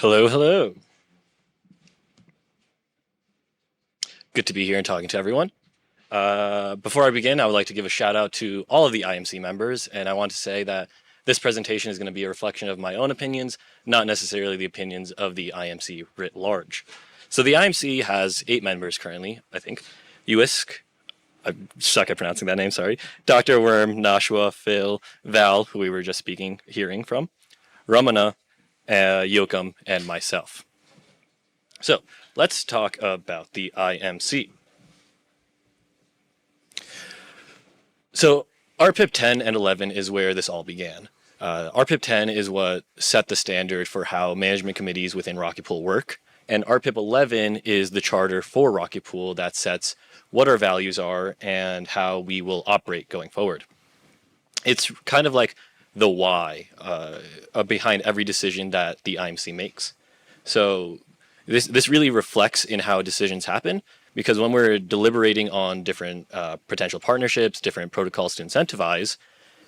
Hello, hello. Good to be here and talking to everyone. Before I begin, I would like to give a shout out to all of the IMC members, and I want to say that this presentation is going to be a reflection of my own opinions, not necessarily the opinions of the IMC writ large. So the IMC has 8 members currently, I think. Uisk, I suck at pronouncing that name, sorry. Dr. Worm, Nashua, Phil, Val, who we were just hearing from, Ramana, Yoakum, and myself. So let's talk about the IMC. So RPIP 10 and 11 is where this all began. RPIP 10 is what set the standard for how management committees within Rocket Pool work, and RPIP 11 is the charter for Rocket Pool that sets what our values are and how we will operate going forward. It's kind of like the why behind every decision that the IMC makes. So this really reflects in how decisions happen, because when we're deliberating on different potential partnerships, different protocols to incentivize,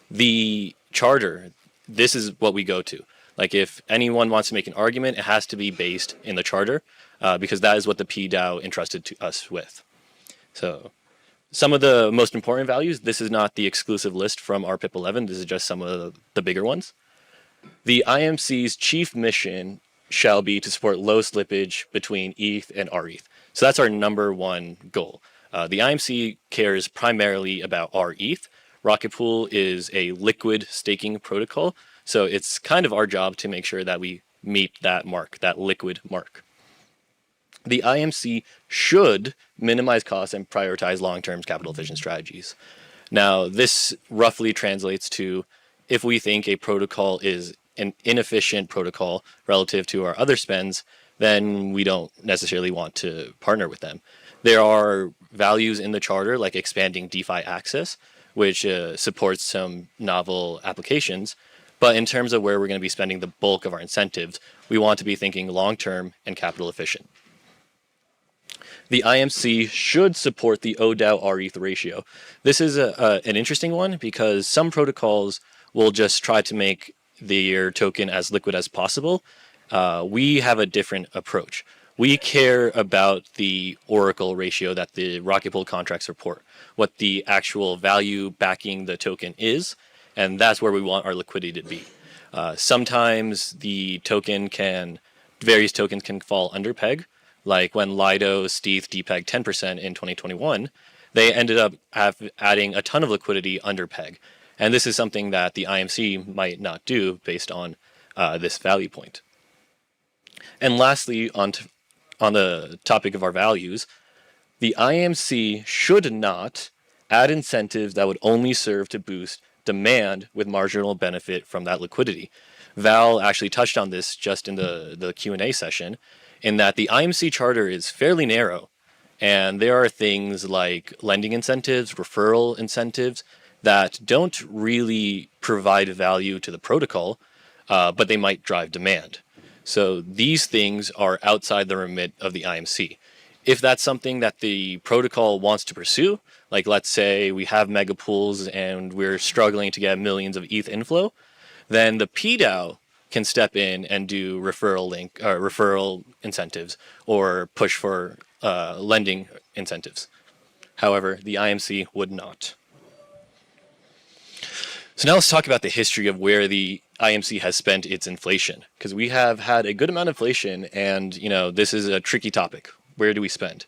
the charter, this is what we go to. Like if anyone wants to make an argument, it has to be based in the charter, because that is what the PDAO entrusted to us with. So some of the most important values, this is not the exclusive list from RPIP 11, this is just some of the bigger ones. The IMC's chief mission shall be to support low slippage between ETH and rETH. So that's our number one goal. The IMC cares primarily about rETH. Rocket Pool is a liquid staking protocol, so it's kind of our job to make sure that we meet that mark, that liquid mark. The IMC should minimize costs and prioritize long-term capital efficient strategies. Now, this roughly translates to if we think a protocol is an inefficient protocol relative to our other spends, then we don't necessarily want to partner with them. There are values in the charter like expanding DeFi access, which supports some novel applications. But in terms of where we're going to be spending the bulk of our incentives, we want to be thinking long-term and capital efficient. The IMC should support the ODAO rETH ratio. This is an interesting one because some protocols will just try to make their token as liquid as possible. We have a different approach. We care about the Oracle ratio that the Rocket Pool contracts report, what the actual value backing the token is, and that's where we want our liquidity to be. Sometimes the various tokens can fall under peg, like when Lido, Steth depegged 10% in 2021, they ended up adding a ton of liquidity under peg. And this is something that the IMC might not do based on this value point. And lastly, on the topic of our values, the IMC should not add incentives that would only serve to boost demand with marginal benefit from that liquidity. Val actually touched on this just in the Q&A session, in that the IMC charter is fairly narrow, and there are things like lending incentives, referral incentives, that don't really provide value to the protocol, but they might drive demand. So these things are outside the remit of the IMC. If that's something that the protocol wants to pursue, like let's say we have mega pools and we're struggling to get millions of ETH inflow, then the PDAO can step in and do referral incentives or push for lending incentives. However, the IMC would not. So now let's talk about the history of where the IMC has spent its inflation, because we have had a good amount of inflation, and this is a tricky topic. Where do we spend?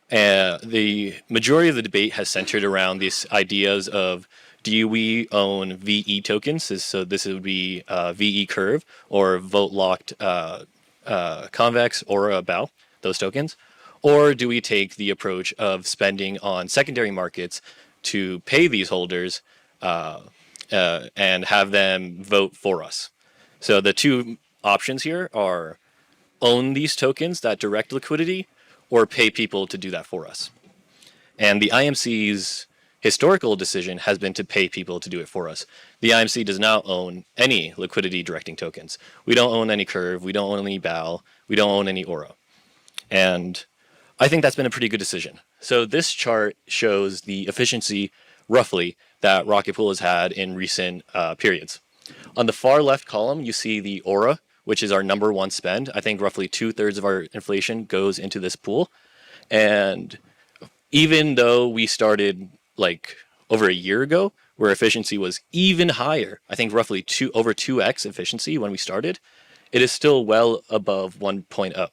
The majority of the debate has centered around these ideas of, do we own VE tokens? So this would be VE curve or vote locked convex or a BAO, those tokens, or do we take the approach of spending on secondary markets to pay these holders and have them vote for us? So the two options here are own these tokens, that direct liquidity, or pay people to do that for us. And the IMC's historical decision has been to pay people to do it for us. The IMC does not own any liquidity directing tokens. We don't own any Curve, we don't own any BAL, we don't own any Aura. And I think that's been a pretty good decision. So this chart shows the efficiency, roughly, that Rocket Pool has had in recent periods. On the far left column, you see the Aura, which is our number one spend. I think roughly 2/3 of our inflation goes into this pool. And even though we started like over a year ago, where efficiency was even higher, I think roughly over 2x efficiency when we started, it is still well above 1.0.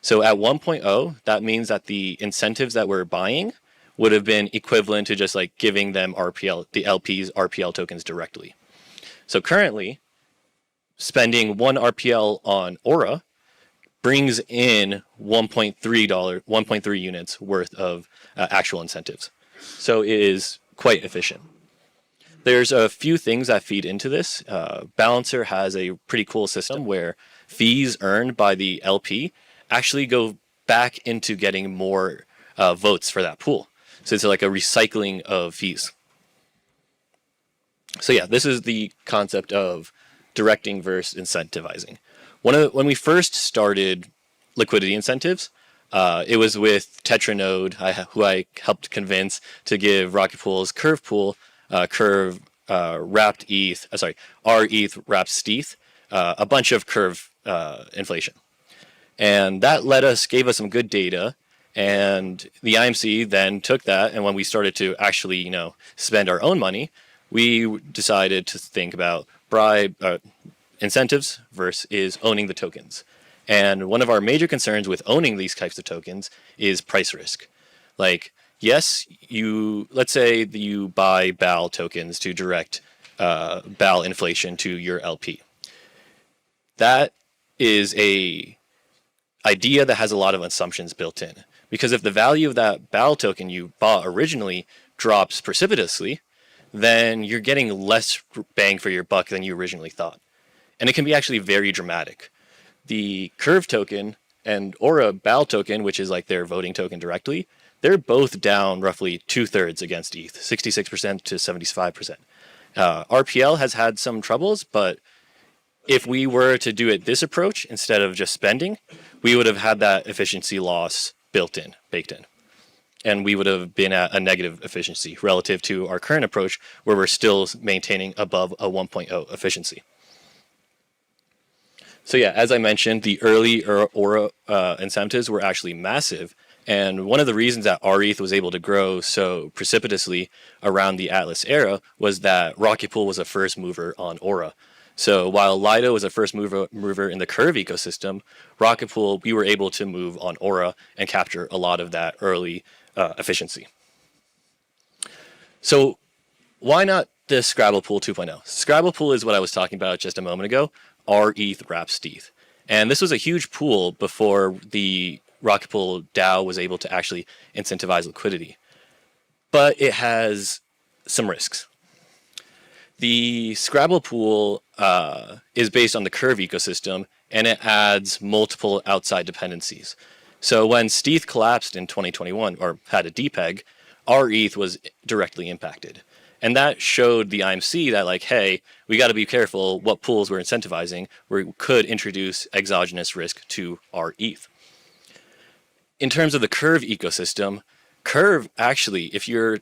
So at 1.0, that means that the incentives that we're buying would have been equivalent to just like giving them RPL, the LP's RPL tokens directly. So currently, spending 1 RPL on Aura brings in $1.3 units worth of actual incentives. So it is quite efficient. There's a few things that feed into this. Balancer has a pretty cool system where fees earned by the LP actually go back into getting more votes for that pool. So it's like a recycling of fees. So yeah, this is the concept of directing versus incentivizing. When we first started liquidity incentives, it was with Tetranode, who I helped convince to give Rocket Pool's Curve Pool, Curve wrapped ETH, rETH wrapped stETH, a bunch of Curve inflation. And that gave us some good data. And the IMC then took that, and when we started to actually, spend our own money, we decided to think about incentives versus owning the tokens. And one of our major concerns with owning these types of tokens is price risk. Like, yes, let's say that you buy BAL tokens to direct BAL inflation to your LP. That is a idea that has a lot of assumptions built in. Because if the value of that BAL token you bought originally drops precipitously, then you're getting less bang for your buck than you originally thought. And it can be actually very dramatic. The Curve token and Aura BAL token, which is like their voting token directly, they're both down roughly 2/3 against ETH, 66% to 75%. RPL has had some troubles, but if we were to do it this approach instead of just spending, we would have had that efficiency loss baked in. And we would have been at a negative efficiency relative to our current approach, where we're still maintaining above a 1.0 efficiency. So yeah, as I mentioned, the early Aura incentives were actually massive. And one of the reasons that rETH was able to grow so precipitously around the Atlas era was that Rocket Pool was a first mover on Aura. So while Lido was a first mover in the Curve ecosystem, Rocket Pool, we were able to move on Aura and capture a lot of that early efficiency. So why not the Scrabble Pool 2.0? Scrabble Pool is what I was talking about just a moment ago, rETH wrapped stETH. And this was a huge pool before the Rocket Pool DAO was able to actually incentivize liquidity. But it has some risks. The Scrabble Pool is based on the Curve ecosystem, and it adds multiple outside dependencies. So when stETH collapsed in 2021, or had a depeg, rETH was directly impacted. And that showed the IMC that, like, hey, we got to be careful what pools we're incentivizing, where we could introduce exogenous risk to rETH. In terms of the Curve ecosystem, Curve actually, if you're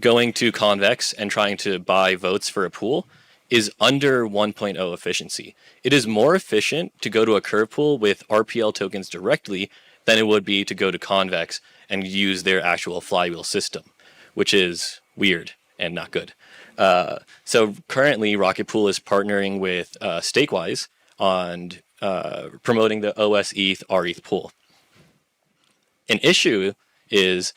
going to Convex and trying to buy votes for a pool, is under 1.0 efficiency. It is more efficient to go to a Curve pool with RPL tokens directly than it would be to go to Convex and use their actual flywheel system, which is weird and not good. So currently, Rocket Pool is partnering with Stakewise on promoting the OS-ETH rETH pool. An issue is,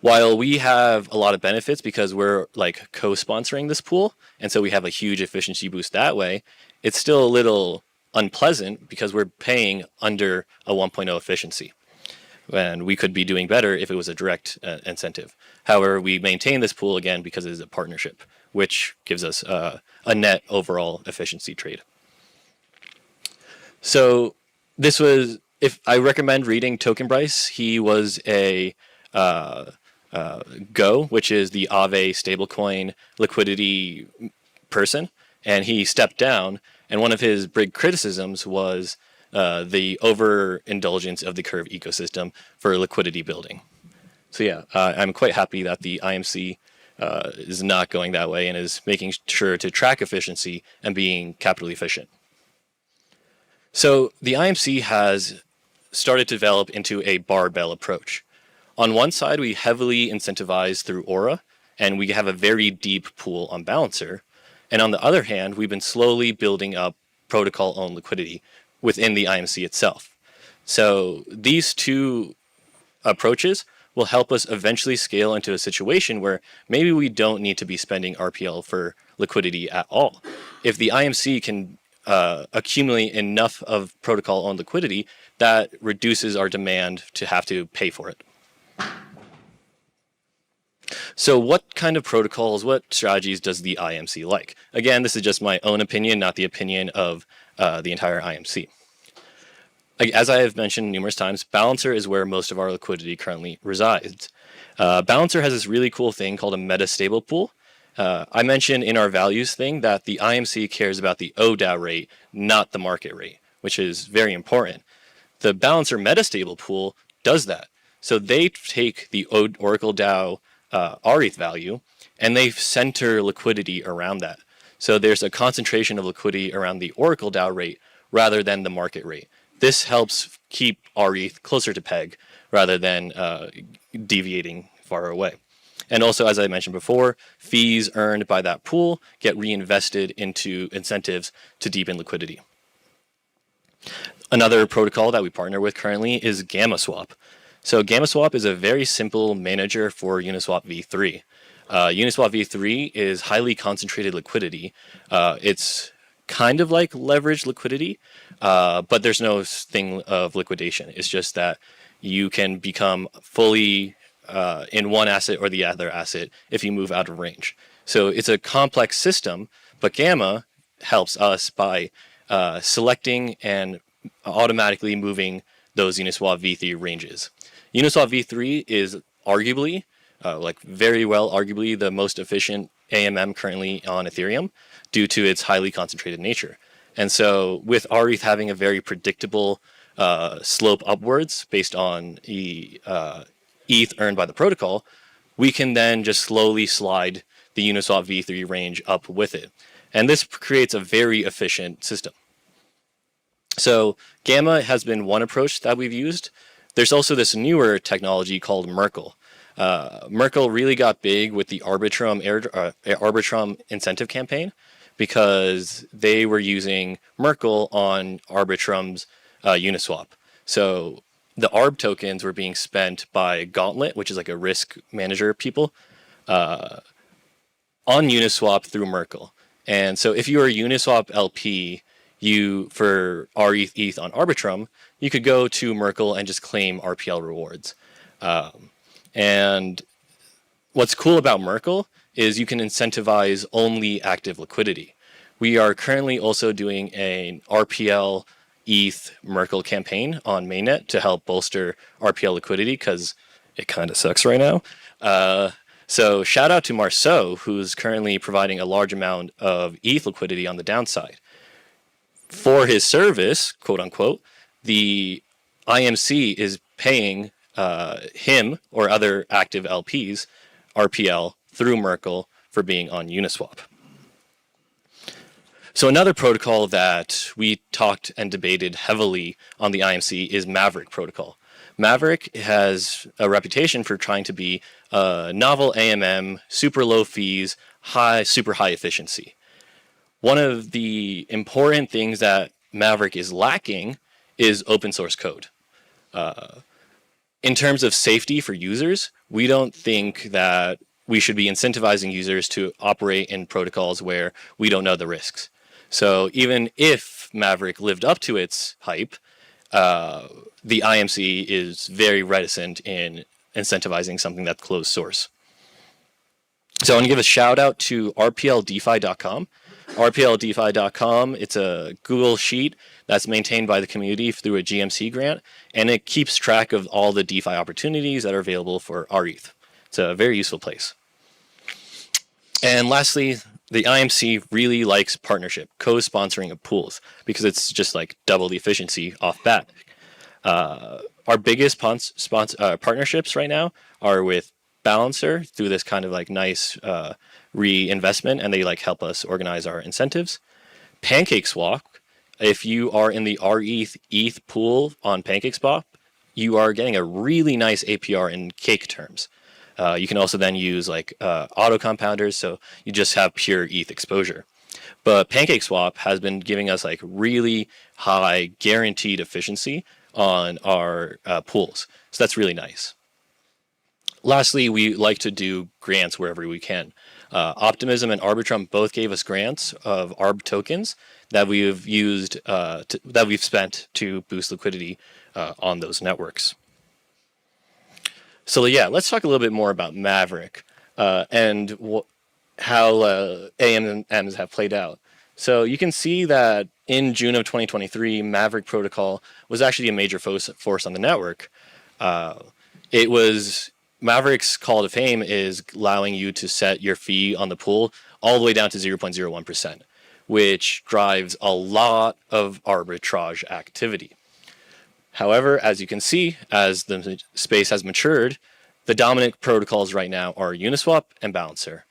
while we have a lot of benefits because we're like co-sponsoring this pool, and so we have a huge efficiency boost that way, it's still a little unpleasant because we're paying under a 1.0 efficiency. And we could be doing better if it was a direct incentive. However, we maintain this pool again because it is a partnership, which gives us a net overall efficiency trade. So this was, if I recommend reading Token Bryce, he was a Go, which is the Aave stablecoin liquidity person, and he stepped down. And one of his big criticisms was the overindulgence of the Curve ecosystem for liquidity building. So yeah, I'm quite happy that the IMC is not going that way and is making sure to track efficiency and being capitally efficient. So the IMC has started to develop into a barbell approach. On one side, we heavily incentivize through Aura, and we have a very deep pool on Balancer. And on the other hand, we've been slowly building up protocol-owned liquidity within the IMC itself. So these two approaches will help us eventually scale into a situation where maybe we don't need to be spending RPL for liquidity at all. If the IMC can accumulate enough of protocol-owned liquidity, that reduces our demand to have to pay for it. So what kind of protocols, what strategies does the IMC like? Again, this is just my own opinion, not the opinion of the entire IMC. As I have mentioned numerous times, Balancer is where most of our liquidity currently resides. Balancer has this really cool thing called a metastable pool. I mentioned in our values thing that the IMC cares about the ODAO rate, not the market rate, which is very important. The Balancer metastable pool does that. So they take the Oracle DAO rETH value and they center liquidity around that. So there's a concentration of liquidity around the Oracle DAO rate rather than the market rate. This helps keep rETH closer to peg rather than deviating far away. And also, as I mentioned before, fees earned by that pool get reinvested into incentives to deepen liquidity. Another protocol that we partner with currently is GammaSwap. So GammaSwap is a very simple manager for Uniswap v3. Uniswap v3 is highly concentrated liquidity. It's kind of like leveraged liquidity, but there's no thing of liquidation. It's just that you can become fully in one asset or the other asset if you move out of range. So it's a complex system, but Gamma helps us by selecting and automatically moving those Uniswap v3 ranges. Uniswap v3 is arguably, arguably the most efficient AMM currently on Ethereum due to its highly concentrated nature. And so with rETH having a very predictable slope upwards based on the ETH earned by the protocol, we can then just slowly slide the Uniswap v3 range up with it. And this creates a very efficient system. So Gamma has been one approach that we've used. There's also this newer technology called Merkle. Merkle really got big with the Arbitrum incentive campaign because they were using Merkle on Arbitrum's Uniswap. So the ARB tokens were being spent by Gauntlet, which is like a risk manager people, on Uniswap through Merkle. And so if you were a Uniswap LP, for rETH ETH on Arbitrum, you could go to Merkle and just claim RPL rewards. And what's cool about Merkle is you can incentivize only active liquidity. We are currently also doing an RPL ETH Merkle campaign on mainnet to help bolster RPL liquidity because it kind of sucks right now. So shout out to Marceau, who's currently providing a large amount of ETH liquidity on the downside. For his service, quote unquote, the IMC is paying him or other active LPs RPL through Merkle for being on Uniswap. So another protocol that we talked and debated heavily on the IMC is Maverick protocol. Maverick has a reputation for trying to be a novel AMM, super low fees, super high efficiency. One of the important things that Maverick is lacking is open source code. In terms of safety for users, we don't think that we should be incentivizing users to operate in protocols where we don't know the risks. So even if Maverick lived up to its hype, the IMC is very reticent in incentivizing something that's closed source. So I want to give a shout out to rpldefi.com. rpldefi.com, it's a Google sheet that's maintained by the community through a GMC grant, and it keeps track of all the DeFi opportunities that are available for rETH. It's a very useful place. And lastly, the IMC really likes partnership, co-sponsoring of pools, because it's just like double the efficiency off bat. Our biggest partnerships right now are with Balancer through this kind of like nice reinvestment, and they like help us organize our incentives. PancakeSwap if you are in the rETH pool on PancakeSwap, you are getting a really nice APR in cake terms. You can also then use like auto compounders, so you just have pure ETH exposure. But PancakeSwap has been giving us like really high guaranteed efficiency on our pools, so that's really nice. Lastly, we like to do grants wherever we can. Optimism and Arbitrum both gave us grants of ARB tokens that we've used that we've spent to boost liquidity on those networks. So yeah, let's talk a little bit more about Maverick and how AMMs have played out. So you can see that in June of 2023, Maverick protocol was actually a major force on the network. It was Maverick's call to fame is allowing you to set your fee on the pool all the way down to 0.01%, which drives a lot of arbitrage activity. However, as you can see, as the space has matured, the dominant protocols right now are Uniswap and Balancer.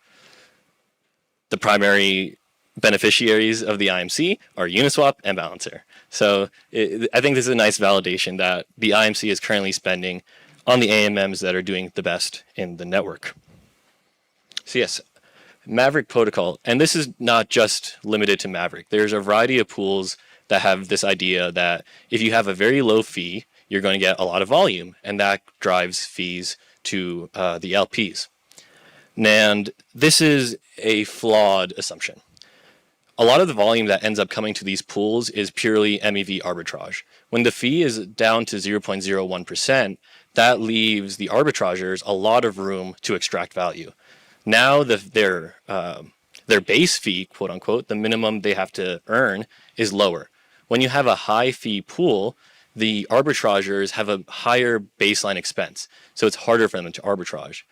The primary beneficiaries of the IMC are Uniswap and Balancer. So I think this is a nice validation that the IMC is currently spending on the AMMs that are doing the best in the network. So yes, Maverick protocol, and this is not just limited to Maverick. There's a variety of pools that have this idea that if you have a very low fee, you're going to get a lot of volume, and that drives fees to the LPs. And this is a flawed assumption. A lot of the volume that ends up coming to these pools is purely MEV arbitrage. When the fee is down to 0.01%, that leaves the arbitrageurs a lot of room to extract value. Now their base fee, quote unquote, the minimum they have to earn is lower. When you have a high fee pool, the arbitrageurs have a higher baseline expense, so it's harder for them to arbitrage.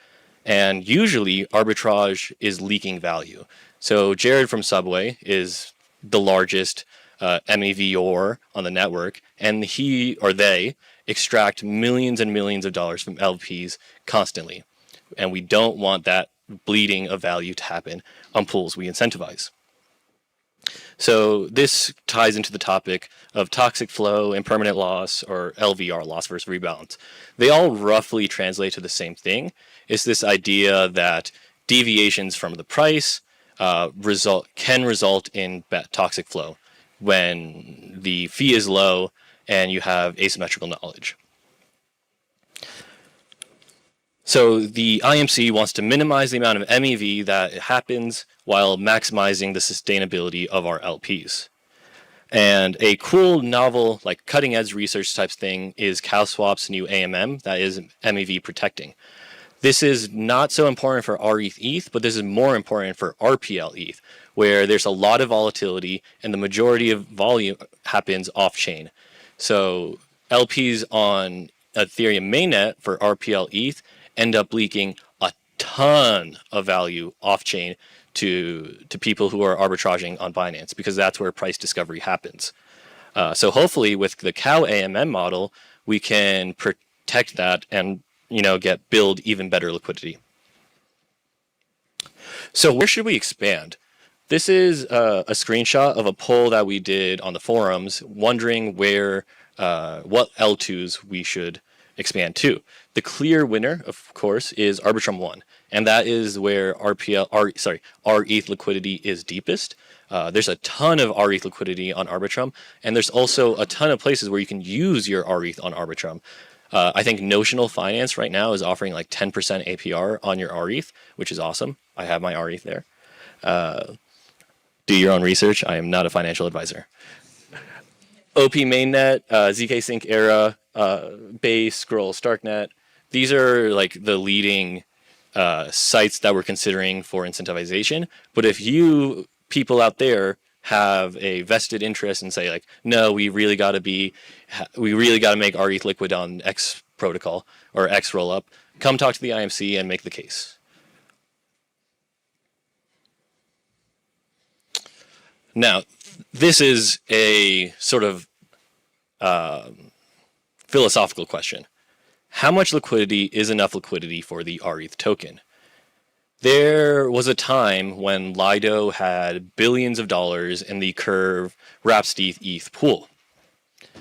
And usually arbitrage is leaking value. So Jared from Subway is the largest MEVor on the network, and he or they extract millions and millions of dollars from LPs constantly. And we don't want that bleeding of value to happen on pools we incentivize. So this ties into the topic of toxic flow, impermanent loss, or LVR, loss versus rebalance. They all roughly translate to the same thing. It's this idea that deviations from the price can result in toxic flow when the fee is low and you have asymmetrical knowledge. So the IMC wants to minimize the amount of MEV that happens while maximizing the sustainability of our LPs. And a cool, novel, like cutting-edge research type thing is CowSwap's new AMM that is MEV protecting. This is not so important for rETH, but this is more important for RPL ETH, where there's a lot of volatility and the majority of volume happens off-chain. So LPs on Ethereum mainnet for RPL ETH end up leaking a ton of value off-chain to people who are arbitraging on Binance, because that's where price discovery happens. So hopefully with the Cow AMM model, we can protect that and build even better liquidity. So where should we expand? This is a screenshot of a poll that we did on the forums, wondering what L2s we should expand to. The clear winner, of course, is Arbitrum 1, and that is where rETH liquidity is deepest. There's a ton of rETH liquidity on Arbitrum, and there's also a ton of places where you can use your rETH on Arbitrum. I think Notional Finance right now is offering like 10% APR on your rETH, which is awesome. I have my rETH there. Do your own research. I am not a financial advisor. OP Mainnet, ZK Sync Era, Base, Scroll, Starknet. These are like the leading sites that we're considering for incentivization. But if you people out there have a vested interest and say like, no, we really got to make rETH liquid on X protocol or X rollup, come talk to the IMC and make the case. Now, this is a sort of philosophical question. How much liquidity is enough liquidity for the rETH token? There was a time when Lido had billions of dollars in the Curve Rhapsody ETH pool.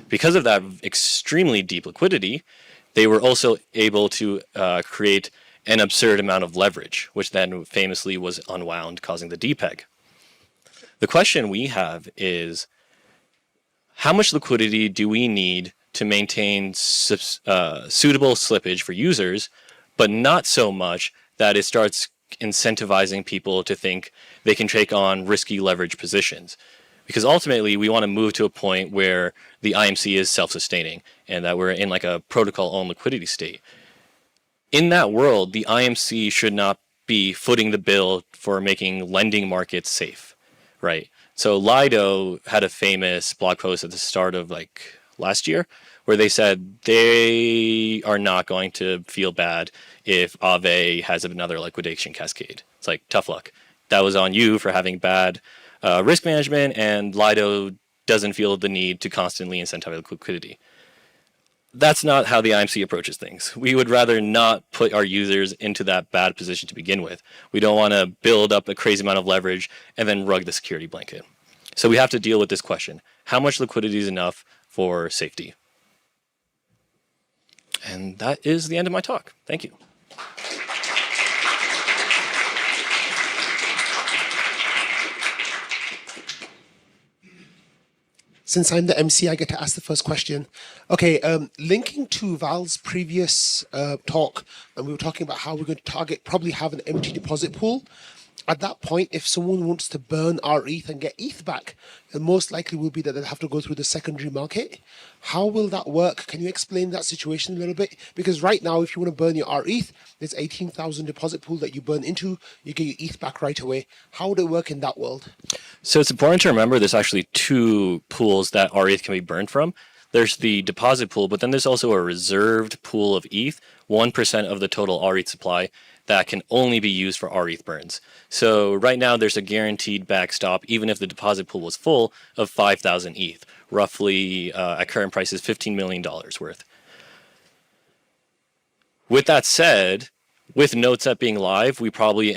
Because of that extremely deep liquidity, they were also able to create an absurd amount of leverage, which then famously was unwound, causing the depeg. The question we have is, how much liquidity do we need to maintain suitable slippage for users, but not so much that it starts incentivizing people to think they can take on risky leverage positions? Because ultimately, we want to move to a point where the IMC is self-sustaining and that we're in like a protocol-owned liquidity state. In that world, the IMC should not be footing the bill for making lending markets safe, right? So Lido had a famous blog post at the start of like last year where they said they are not going to feel bad if Aave has another liquidation cascade. It's like, tough luck. That was on you for having bad risk management, and Lido doesn't feel the need to constantly incentivize liquidity. That's not how the IMC approaches things. We would rather not put our users into that bad position to begin with. We don't want to build up a crazy amount of leverage and then rug the security blanket. So we have to deal with this question. How much liquidity is enough for safety? And that is the end of my talk. Thank you. Since I'm the MC, I get to ask the first question. Okay, linking to Val's previous talk, and we were talking about how we're going to probably have an empty deposit pool. At that point, if someone wants to burn our ETH and get ETH back, the most likely will be that they'll have to go through the secondary market. How will that work? Can you explain that situation a little bit? Because right now, if you want to burn your rETH, there's 18,000 deposit pool that you burn into, you get your ETH back right away. How would it work in that world? So it's important to remember there's actually two pools that rETH can be burned from. There's the deposit pool, but then there's also a reserved pool of ETH, 1% of the total rETH supply, that can only be used for rETH burns. So right now there's a guaranteed backstop, even if the deposit pool was full, of 5,000 ETH, roughly at current prices $15 million worth. With that said, with NodeSet being live, we probably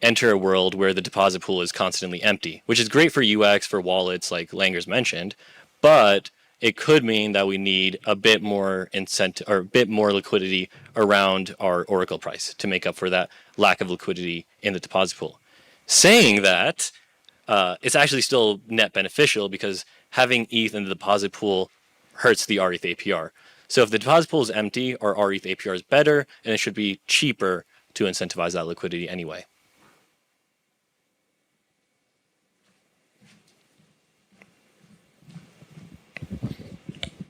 enter a world where the deposit pool is constantly empty, which is great for UX, for wallets like Langer's mentioned, but it could mean that we need a bit more incentive or a bit more liquidity around our Oracle price to make up for that lack of liquidity in the deposit pool. Saying that, it's actually still net beneficial because having ETH in the deposit pool hurts the rETH APR. So if the deposit pool is empty, our rETH APR is better, and it should be cheaper to incentivize that liquidity anyway.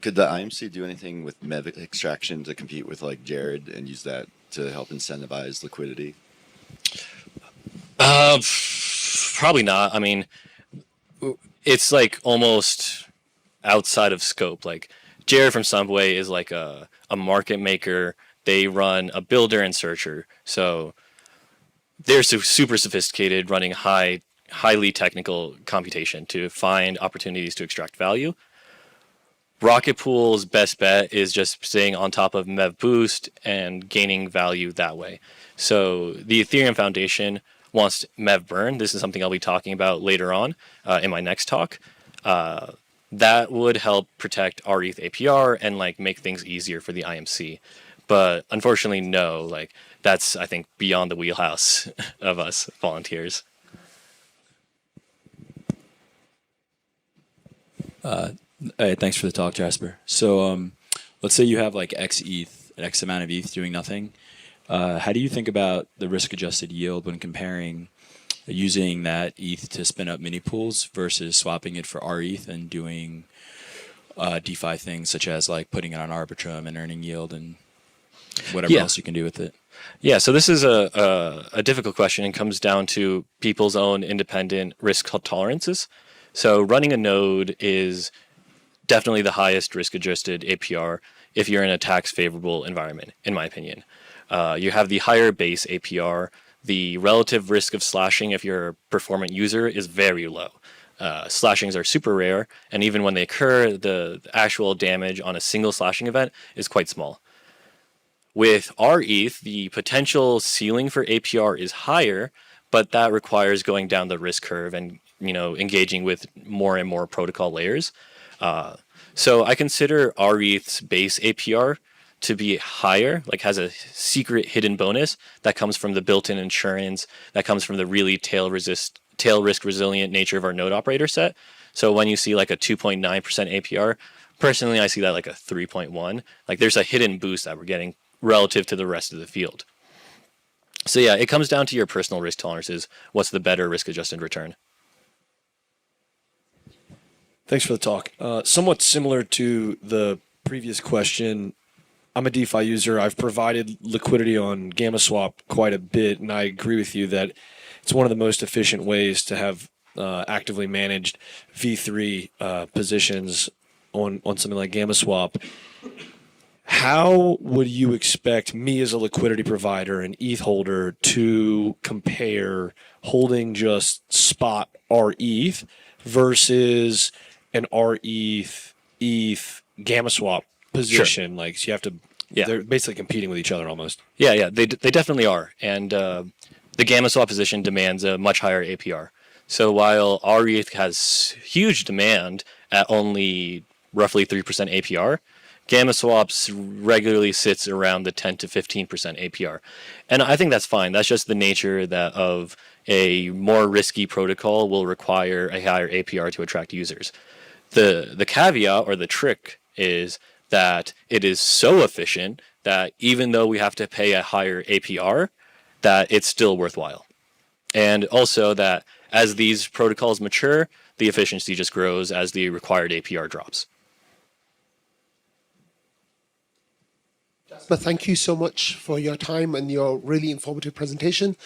Could the IMC do anything with MEV extraction to compete with like Jared and use that to help incentivize liquidity? Probably not. I mean, it's like almost outside of scope. Like Jared from Subway is like a market maker. They run a builder and searcher. So they're super sophisticated, running highly technical computation to find opportunities to extract value. Rocket Pool's best bet is just staying on top of MEV Boost and gaining value that way. So the Ethereum Foundation wants MEV Burn. This is something I'll be talking about later on in my next talk. That would help protect rETH APR and like make things easier for the IMC. But unfortunately, no. Like that's, I think, beyond the wheelhouse of us volunteers. Hey, thanks for the talk, Jasper. So let's say you have like X ETH, X amount of ETH doing nothing. How do you think about the risk-adjusted yield when comparing using that ETH to spin up mini pools versus swapping it for rETH and doing DeFi things such as like putting it on Arbitrum and earning yield and whatever else you can do with it? Yeah, so this is a difficult question and comes down to people's own independent risk tolerances. So running a node is definitely the highest risk-adjusted APR if you're in a tax-favorable environment, in my opinion. You have the higher base APR. The relative risk of slashing if you're a performant user is very low. Slashings are super rare, and even when they occur, the actual damage on a single slashing event is quite small. With rETH, the potential ceiling for APR is higher, but that requires going down the risk curve and engaging with more and more protocol layers. So I consider rETH's base APR to be higher, like has a secret hidden bonus that comes from the built-in insurance, that comes from the really tail risk resilient nature of our node operator set. So when you see like a 2.9% APR, personally I see that like a 3.1. Like there's a hidden boost that we're getting relative to the rest of the field. So yeah, it comes down to your personal risk tolerances. What's the better risk-adjusted return? Thanks for the talk. Somewhat similar to the previous question, I'm a DeFi user. I've provided liquidity on GammaSwap quite a bit, and I agree with you that it's one of the most efficient ways to have actively managed V3 positions on something like GammaSwap. How would you expect me as a liquidity provider and ETH holder to compare holding just spot rETH versus an rETH, ETH, GammaSwap position? Sure. Like, so you have to, Yeah. they're basically competing with each other almost. Yeah, they definitely are. And the GammaSwap position demands a much higher APR. So while rETH has huge demand at only roughly 3% APR, GammaSwaps regularly sits around the 10 to 15% APR. And I think that's fine. That's just the nature that of a more risky protocol will require a higher APR to attract users. The caveat or the trick is that it is so efficient that even though we have to pay a higher APR, that it's still worthwhile. And also that as these protocols mature, the efficiency just grows as the required APR drops. But thank you so much for your time and your really informative presentation.